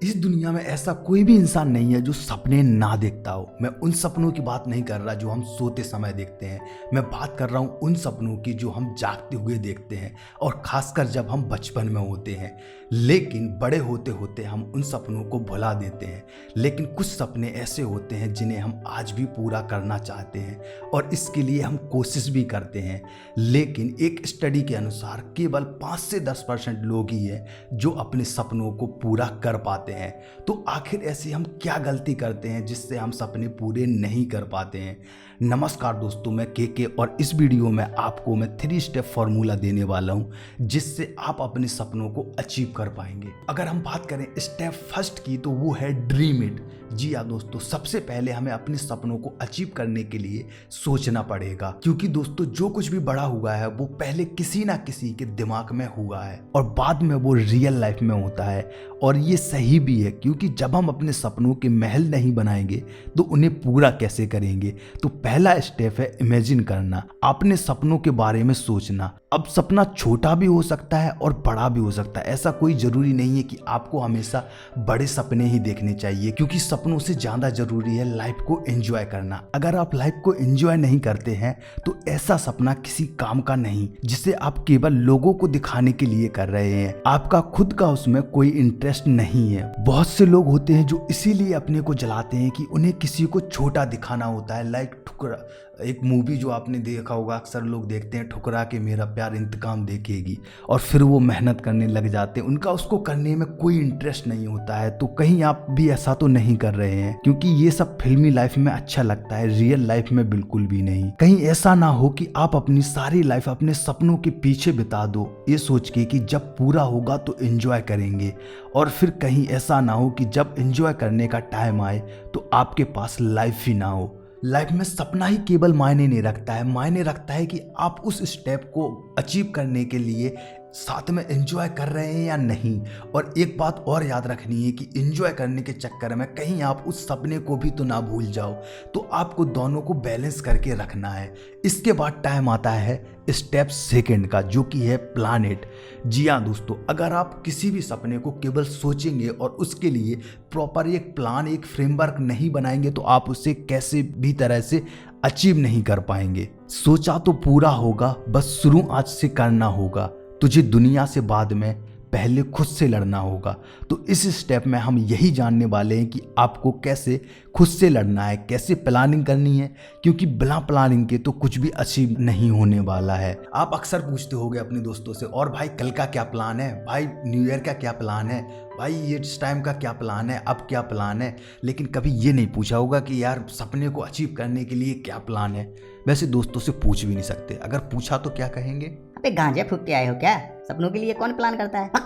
इस दुनिया में ऐसा कोई भी इंसान नहीं है जो सपने ना देखता हो। मैं उन सपनों की बात नहीं कर रहा जो हम सोते समय देखते हैं, मैं बात कर रहा हूँ उन सपनों की जो हम जागते हुए देखते हैं, और खासकर जब हम बचपन में होते हैं। लेकिन बड़े होते होते हम उन सपनों को भुला देते हैं। लेकिन कुछ सपने ऐसे होते हैं जिन्हें हम आज भी पूरा करना चाहते हैं, और इसके लिए हम कोशिश भी करते हैं। लेकिन एक स्टडी के अनुसार केवल 5 से 10% लोग ही हैं जो अपने सपनों को पूरा कर पाते हैं। तो आखिर ऐसी हम क्या गलती करते हैं जिससे हम सपने पूरे नहीं कर पाते हैं? नमस्कार दोस्तों, मैं के और इस वीडियो में आपको मैं 3 स्टेप फॉर्मूला देने वाला हूं जिससे आप अपने सपनों को अचीव कर पाएंगे। अगर हम बात करें स्टेप फर्स्ट की तो वो है ड्रीम इट। जी हाँ दोस्तों, सबसे पहले हमें अपने सपनों को अचीव करने के लिए सोचना पड़ेगा, क्योंकि दोस्तों जो कुछ भी बड़ा हुआ है वो पहले किसी ना किसी के दिमाग में हुआ है और बाद में वो रियल लाइफ में होता है। और ये सही भी है, क्योंकि जब हम अपने सपनों के महल नहीं बनाएंगे तो उन्हें पूरा कैसे करेंगे? तो पहला स्टेप है इमेजिन करना, अपने सपनों के बारे में सोचना। अब सपना छोटा भी हो सकता है और बड़ा भी हो सकता है। ऐसा कोई जरूरी नहीं है कि आपको हमेशा बड़े सपने ही देखने चाहिए, क्योंकि सपनों से ज्यादा जरूरी है लाइफ को एंजॉय करना। अगर आप लाइफ को एंजॉय नहीं करते हैं तो ऐसा सपना किसी काम का नहीं, जिसे आप केवल लोगों को दिखाने के लिए कर रहे हैं। आपका खुद का उसमें कोई इंटरेस्ट नहीं है। बहुत से लोग होते हैं जो इसीलिए अपने को जलाते हैं कि उन्हें किसी को छोटा दिखाना होता है। लाइक ठुकरा, एक मूवी जो आपने देखा होगा, अक्सर लोग देखते हैं, ठुकरा के मेरा प्यार इंतकाम देखेगी, और फिर वो मेहनत करने लग जाते हैं। उनका उसको करने में कोई इंटरेस्ट नहीं होता है। तो कहीं आप भी ऐसा तो नहीं कर रहे हैं, क्योंकि ये सब फिल्मी लाइफ में अच्छा लगता है, रियल लाइफ में बिल्कुल भी नहीं। कहीं ऐसा ना हो कि आप अपनी सारी लाइफ अपने सपनों के पीछे बिता दो, ये सोच के कि जब पूरा होगा तो एंजॉय करेंगे, और फिर कहीं ऐसा ना हो कि जब एंजॉय करने का टाइम आए तो आपके पास लाइफ ही ना हो। लाइफ में सपना ही केवल मायने नहीं रखता है, मायने रखता है कि आप उस स्टेप को अचीव करने के लिए साथ में एंजॉय कर रहे हैं या नहीं। और एक बात और याद रखनी है कि एंजॉय करने के चक्कर में कहीं आप उस सपने को भी तो ना भूल जाओ। तो आपको दोनों को बैलेंस करके रखना है। इसके बाद टाइम आता है स्टेप सेकंड का, जो कि है प्लान इट। जी हाँ दोस्तों, अगर आप किसी भी सपने को केवल सोचेंगे और उसके लिए प्रॉपर एक प्लान, एक फ्रेमवर्क नहीं बनाएंगे तो आप उसे कैसे भी तरह से अचीव नहीं कर पाएंगे। सोचा तो पूरा होगा, बस शुरू आज से करना होगा। तुझे दुनिया से बाद में पहले खुद से लड़ना होगा। तो इस स्टेप में हम यही जानने वाले हैं कि आपको कैसे खुद से लड़ना है, कैसे प्लानिंग करनी है, क्योंकि बिना प्लानिंग के तो कुछ भी अचीव नहीं होने वाला है। आप अक्सर पूछते होंगे अपने दोस्तों से, और भाई कल का क्या प्लान है, भाई न्यू ईयर का क्या प्लान है, भाई ये इस टाइम का क्या प्लान है, अब क्या प्लान है। लेकिन कभी ये नहीं पूछा होगा कि यार सपने को अचीव करने के लिए क्या प्लान है। वैसे दोस्तों से पूछ भी नहीं सकते, अगर पूछा तो क्या कहेंगे? अबे गांजे फूक के आए हो क्या? सपनों के लिए कौन प्लान करता है?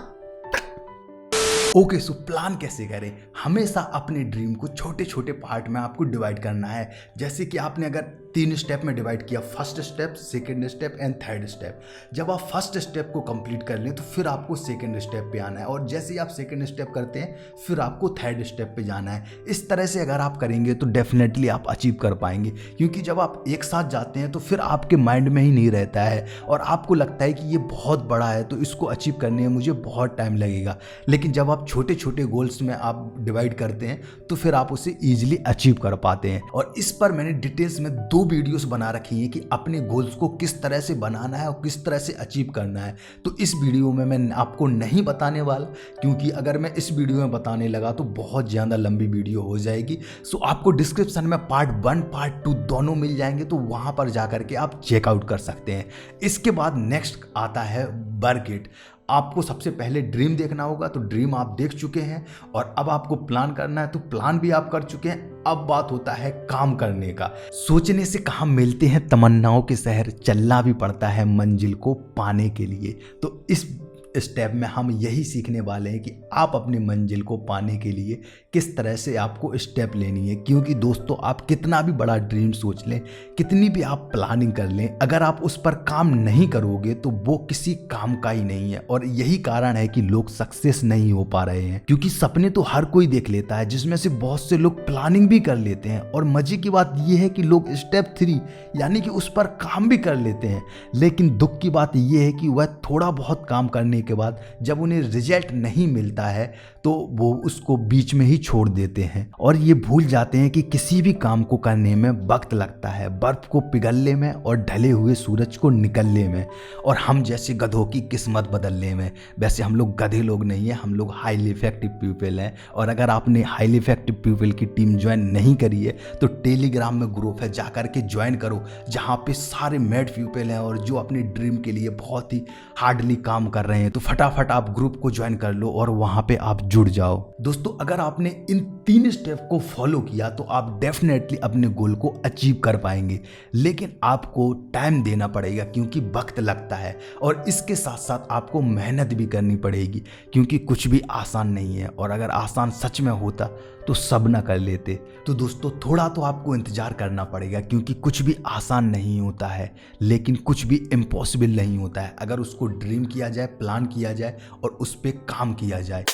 ओके, सो प्लान कैसे करें? हमेशा अपने ड्रीम को छोटे छोटे पार्ट में आपको डिवाइड करना है। जैसे कि आपने अगर 3 स्टेप में डिवाइड किया, first step, second step and third step. जब आप फर्स्ट स्टेप को कंप्लीट कर लें तो फिर आपको सेकंड स्टेप पे आना है, और जैसे ही आप सेकंड स्टेप करते हैं फिर आपको थर्ड स्टेप पे जाना है। इस तरह से अगर आप करेंगे तो डेफिनेटली आप अचीव कर पाएंगे, क्योंकि जब आप एक साथ जाते हैं तो फिर आपके माइंड में ही नहीं रहता है और आपको लगता है कि ये बहुत बड़ा है तो इसको अचीव करने में मुझे बहुत टाइम लगेगा। लेकिन जब आप छोटे छोटे गोल्स में आप डिवाइड करते हैं तो फिर आप उसे ईजिली अचीव कर पाते हैं। और इस पर मैंने डिटेल्स में 2 वीडियोस बना रखी हैं कि अपने गोल्स को किस तरह से बनाना है और किस तरह से अचीव करना है। तो इस वीडियो में मैं आपको नहीं बताने वाला, क्योंकि अगर मैं इस वीडियो में बताने लगा तो बहुत ज़्यादा लंबी वीडियो हो जाएगी। सो आपको डिस्क्रिप्शन में पार्ट 1 पार्ट 2 दोनों मिल जाएंगे, तो वहाँ पर जा करके आप चेकआउट कर सकते हैं। इसके बाद नेक्स्ट आता है वर्क इट। आपको सबसे पहले ड्रीम देखना होगा, तो ड्रीम आप देख चुके हैं, और अब आपको प्लान करना है तो प्लान भी आप कर चुके हैं। अब बात होता है काम करने का। सोचने से कहाँ मिलते हैं तमन्नाओं के शहर, चलना भी पड़ता है मंजिल को पाने के लिए। तो इस स्टेप में हम यही सीखने वाले हैं कि आप अपनी मंजिल को पाने के लिए किस तरह से आपको स्टेप लेनी है। क्योंकि दोस्तों आप कितना भी बड़ा ड्रीम सोच लें, कितनी भी आप प्लानिंग कर लें, अगर आप उस पर काम नहीं करोगे तो वो किसी काम का ही नहीं है। और यही कारण है कि लोग सक्सेस नहीं हो पा रहे हैं, क्योंकि सपने तो हर कोई देख लेता है, जिसमें से बहुत से लोग प्लानिंग भी कर लेते हैं। और मजे की बात यह है कि लोग स्टेप 3 यानी कि उस पर काम भी कर लेते हैं। लेकिन दुख की बात यह है कि वह थोड़ा बहुत काम करने के बाद जब उन्हें रिजल्ट नहीं मिलता है तो वो उसको बीच में ही छोड़ देते हैं और ये भूल जाते हैं कि किसी भी काम को करने में वक्त लगता है, बर्फ को पिघलने में और ढले हुए सूरज को निकलने में, और हम जैसे गधों की किस्मत बदलने में। वैसे हम लोग गधे लोग नहीं हैं, हम लोग हाईली इफेक्टिव पीपल हैं। और अगर आपने हाईली इफेक्टिव पीपल की टीम ज्वाइन नहीं करी है तो टेलीग्राम में ग्रुप है, जा कर के ज्वाइन करो, जहाँ पे सारे मेड पीपल हैं और जो अपने ड्रीम के लिए बहुत ही हार्डली काम कर रहे हैं। तो फटाफट आप ग्रुप को ज्वाइन कर लो और वहाँ पे आप जुड़ जाओ। दोस्तों, अगर आपने इन 3 स्टेप को फॉलो किया तो आप डेफिनेटली अपने गोल को अचीव कर पाएंगे, लेकिन आपको टाइम देना पड़ेगा क्योंकि वक्त लगता है, और इसके साथ साथ आपको मेहनत भी करनी पड़ेगी क्योंकि कुछ भी आसान नहीं है, और अगर आसान सच में होता तो सब ना कर लेते। तो दोस्तों, थोड़ा तो आपको इंतजार करना पड़ेगा क्योंकि कुछ भी आसान नहीं होता है, लेकिन कुछ भी इम्पॉसिबल नहीं होता है अगर उसको ड्रीम किया जाए, प्लान किया जाए और उस पर काम किया जाए।